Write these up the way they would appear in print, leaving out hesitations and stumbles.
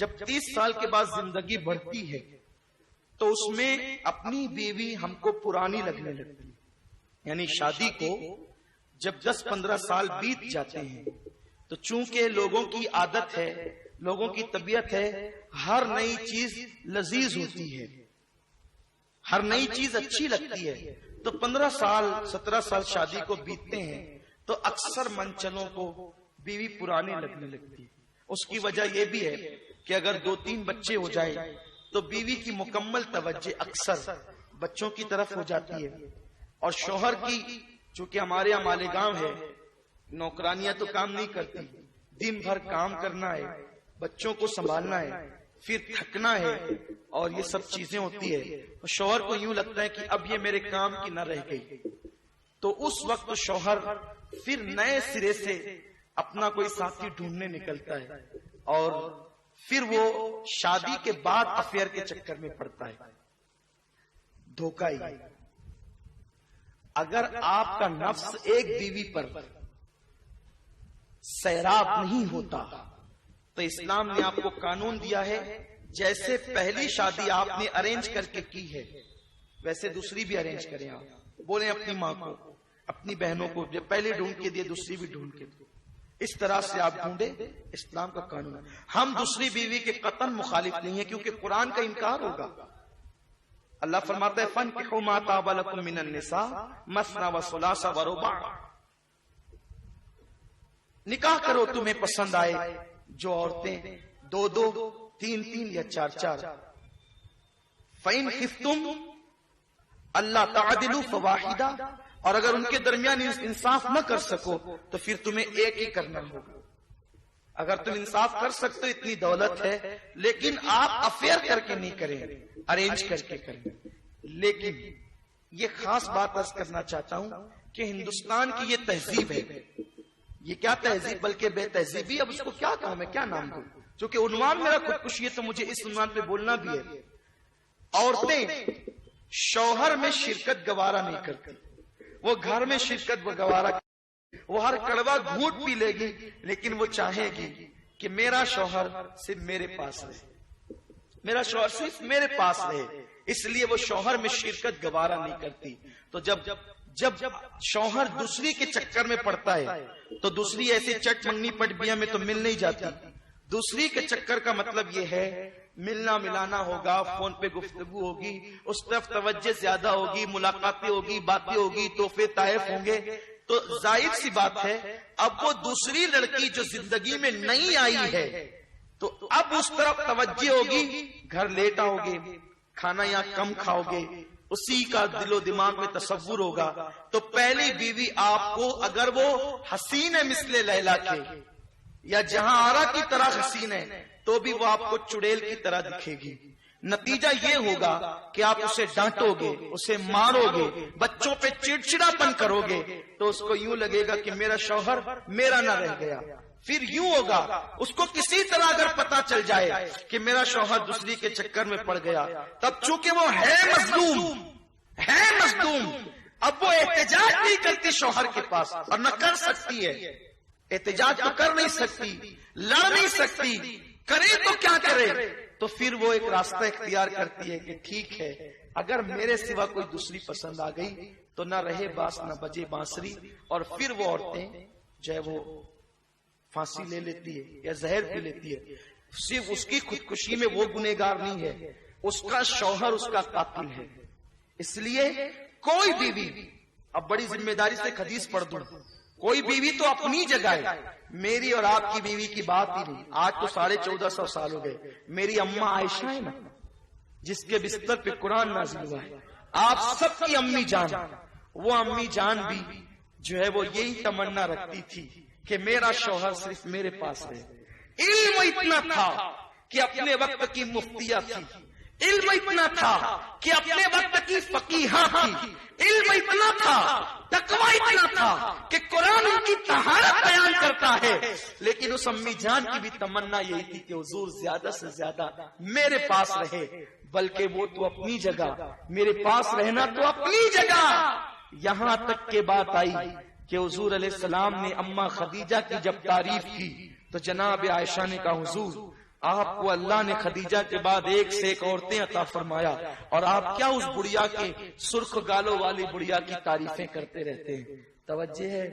جب 30 سال کے بعد زندگی بڑھتی ہے تو اس میں اپنی بیوی ہم کو پرانی لگنے لگتی ہے. یعنی شادی کو جب 10-15 سال بیت جاتے ہیں تو چونکہ لوگوں کی عادت ہے، لوگوں کی طبیعت ہے، ہر نئی چیز لذیذ ہوتی ہے، ہر نئی چیز اچھی لگتی ہے. تو 15 سال 17 سال شادی کو بیتتے ہیں تو اکثر منچلوں کو بیوی پرانی لگنے لگتی ہے. اس کی وجہ یہ بھی ہے کہ اگر 2-3 بچے ہو جائے تو بیوی کی مکمل توجہ اکثر بچوں کی طرف ہو جاتی ہے، اور شوہر کی، چونکہ ہمارے یہاں مالیگاؤں ہے، نوکرانیاں تو کام نہیں کرتی، دن بھر کام کرنا ہے، بچوں کو سنبھالنا ہے، پھر تھکنا ہے، اور یہ سب چیزیں ہوتی ہے. شوہر کو یوں لگتا ہے کہ اب یہ میرے کام کی نہ رہ گئی. تو اس وقت شوہر پھر نئے سرے سے اپنا کوئی ساتھی ڈھونڈنے نکلتا ہے، اور پھر وہ شادی کے بعد افیئر کے چکر میں پڑتا ہے. دھوکہ ہی. اگر آپ کا نفس ایک بیوی پر سیراب نہیں ہوتا تو اسلام نے آپ کو قانون دیا ہے، جیسے پہلی شادی آپ نے ارینج کر کے کی ہے ویسے دوسری بھی ارینج کریں. آپ بولیں اپنی ماں کو، اپنی بہنوں کو، جب پہلے ڈھونڈ کے دیے دوسری بھی ڈھونڈ کے دو. اس طرح سے آپ ڈھونڈے، اسلام کا قانون ہے. ہم دوسری بیوی کے قطعاً مخالف نہیں ہیں، کیونکہ قرآن کا انکار ہوگا. اللہ فرماتا ہے فَانكِحُوا مَا طَابَ لَكُم مِّنَ النِّسَاءِ مَثْنَىٰ وَثُلَاثَ وَرُبَاعَ. نکاح کرو تمہیں پسند آئے جو عورتیں 2-2 3-3 یا 4-4. فَإِنْ خِفْتُمْ أَلَّا تَعْدِلُوا فَوَاحِدَةً. اور اگر ان کے درمیان انصاف نہ کر سکو تو پھر تمہیں ایک ہی کرنا ہوگا. اگر تم انصاف کر سکتے ہو، اتنی دولت ہے، لیکن آپ افیئر کر کے نہیں کریں، ارینج کر کے کریں. لیکن یہ خاص بات عرض کرنا چاہتا ہوں کہ ہندوستان کی یہ تہذیب ہے. یہ کیا تہذیب، بلکہ بے تہذیبی. اب اس کو کیا کہوں میں، کیا نام دوں؟ چونکہ عنوان میرا خودکشی ہے تو مجھے اس عنوان پہ بولنا بھی ہے. عورتیں شوہر میں شرکت گوارا نہیں کرتی، وہ گھر میں شرکت گوارا، وہ ہر کڑوا گھونٹ پی لے گی، لیکن وہ چاہے گی کہ میرا شوہر صرف میرے پاس رہے، میرا شوہر صرف میرے پاس رہے. اس لیے وہ شوہر میں شرکت گوارا نہیں کرتی. تو جب شوہر دوسری کے چکر میں پڑتا ہے تو دوسری ایسی چٹ منگنی پٹ بیا میں تو مل نہیں جاتی. دوسری کے چکر کا مطلب یہ ہے ملنا ملانا ہوگا، فون پہ گفتگو ہوگی، اس طرف توجہ زیادہ ہوگی، ملاقاتیں ہوگی، باتیں ہوگی، تحفے تحائف ہوں گے. تو ظاہر سی بات ہے اب وہ دوسری لڑکی جو زندگی میں نہیں آئی ہے تو اب اس طرف توجہ ہوگی، گھر لیٹ آؤ گے، کھانا یہاں کم کھاؤ گے، اسی کا دل و دماغ میں تصور ہوگا. تو پہلی بیوی آپ کو اگر وہ حسین ہے مثل لیلا کے یا جہاں آرا کی طرح حسین ہے تو بھی وہ آپ کو چڑیل کی طرح دکھے گی. نتیجہ یہ ہوگا کہ آپ اسے ڈانٹو گے، اسے مارو گے، بچوں پہ چڑچڑا پن کرو گے تو اس کو یوں لگے گا کہ میرا شوہر میرا نہ رہ گیا. پھر یوں ہوگا اس کو کسی طرح اگر پتا چل جائے کہ میرا شوہر دوسری کے چکر میں پڑ گیا، تب چونکہ وہ ہے مظلوم، اب وہ احتجاج نہیں کرتی شوہر کے پاس، اور نہ کر سکتی ہے. احتجاج تو کر نہیں سکتی، لڑ نہیں سکتی، کرے تو کیا کرے. تو پھر وہ ایک راستہ اختیار کرتی ہے کہ ٹھیک ہے اگر میرے سوا کوئی دوسری پسند آ گئی تو نہ رہے باس نہ بجے بانسری. اور پھر وہ عورتیں جو ہے وہ پھانسی لے لیتی ہے یا زہر پی لیتی ہے. صرف اس کی خودکشی میں وہ گنہگار نہیں ہے، اس کا شوہر اس کا قاتل ہے. اس لیے کوئی بیوی، اب بڑی ذمہ داری سے حدیث پڑھ دوں، کوئی بیوی تو اپنی جگہ ہے. میری اور آپ کی بیوی کی بات ہی نہیں. آج تو 1450 سال ہو گئے. میری اماں عائشہ ہے نا جس کے بستر پہ قرآن نازل ہوا ہے، آپ سب کی امی جان، وہ امی جان بھی جو ہے وہ یہی تمنا رکھتی تھی کہ میرا شوہر صرف میرے پاس رہے. علم اتنا تھا کہ اپنے وقت کی مفتیہ تھی، علم اتنا تھا کہ اپنے وقت کی فقیہہ تھی، علم اتنا تھا، تقوی اتنا تھا کہ قرآن ان کی طہارت بیان کرتا ہے. لیکن اس امی جان کی بھی تمنا یہی تھی کہ حضور زیادہ سے زیادہ میرے پاس رہے. بلکہ وہ تو اپنی جگہ، میرے پاس رہنا تو اپنی جگہ. یہاں تک کہ بات آئی کہ حضور علیہ السلام نے اماں خدیجہ کی جب تعریف کی تو جناب عائشہ نے کہا حضور آپ کو اللہ نے خدیجہ کے بعد ایک سے ایک عورتیں عطا فرمایا، اور آپ کیا اس بڑھیا کے سرخ گالوں والی بڑھیا کی تعریفیں کرتے رہتے ہیں؟ توجہ ہے،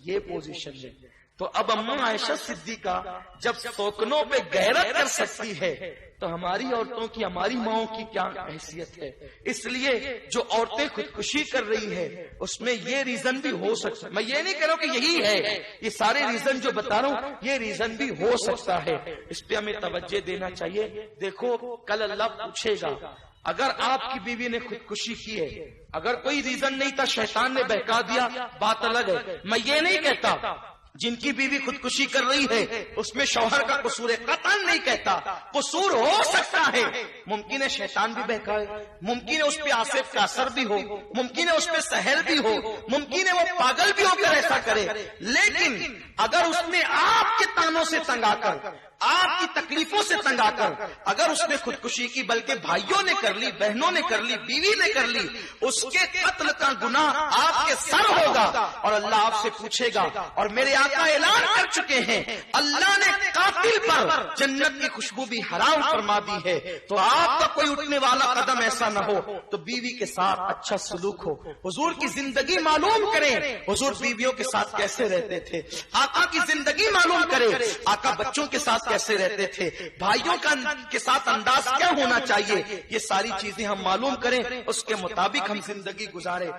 یہ پوزیشن ہے۔ تو اب اماں عائشہ صدیقہ جب سوکنوں پہ غیرت کر سکتی ہے تو ہماری عورتوں کی، ہماری ماؤں کی کیا حیثیت ہے؟ اس لیے جو عورتیں خودکشی کر رہی ہے اس میں یہ ریزن بھی ہو سکتا ہے، میں یہ نہیں کہہ رہا ہوں کہ یہی ہے، یہ سارے ریزن جو بتا رہا ہوں یہ ریزن بھی ہو سکتا ہے، اس پہ ہمیں توجہ دینا چاہیے۔ دیکھو کل اللہ پوچھے گا، اگر آپ کی بیوی نے خودکشی کی ہے، اگر کوئی ریزن نہیں تھا، شیطان نے بہکا دیا، بات الگ ہے۔ میں یہ نہیں کہتا جن کی بیوی خودکشی کر رہی ہے اس میں شوہر کا قصور ہے، قطعاً نہیں کہتا، قصور ہو سکتا ہے، ممکن ہے شیطان بھی بہکائے، ممکن ہے اس پہ آصف کا اثر بھی ہو، ممکن ہے اس پہ سحر بھی ہو، ممکن ہے وہ پاگل بھی ہو کر ایسا کرے، لیکن اگر اس نے آپ کے تانوں سے تنگ آ کر، آپ کی تکلیفوں سے تنگ آ کر اگر اس نے خودکشی کی، بلکہ بھائیوں نے کر لی، بہنوں نے کر لی، بیوی نے کر لی، اس کے قتل کا گناہ آپ کے سر ہوگا اور اللہ آپ سے پوچھے گا۔ اور میرے آقا اعلان کر چکے ہیں، اللہ نے قاتل پر جنت کی خوشبو بھی حرام فرما دی ہے، تو آپ کا کوئی اٹھنے والا قدم ایسا نہ ہو تو بیوی کے ساتھ اچھا سلوک ہو۔ حضور کی زندگی معلوم کریں، حضور بیویوں کے ساتھ کیسے رہتے تھے، آقا کی زندگی معلوم کریں، آقا بچوں کے ساتھ کیسے رہتے تھے، بھائیوں کے ساتھ انداز کیا ہونا چاہیے، یہ ساری چیزیں ہم معلوم کریں، اس کے مطابق ہم زندگی گزاریں۔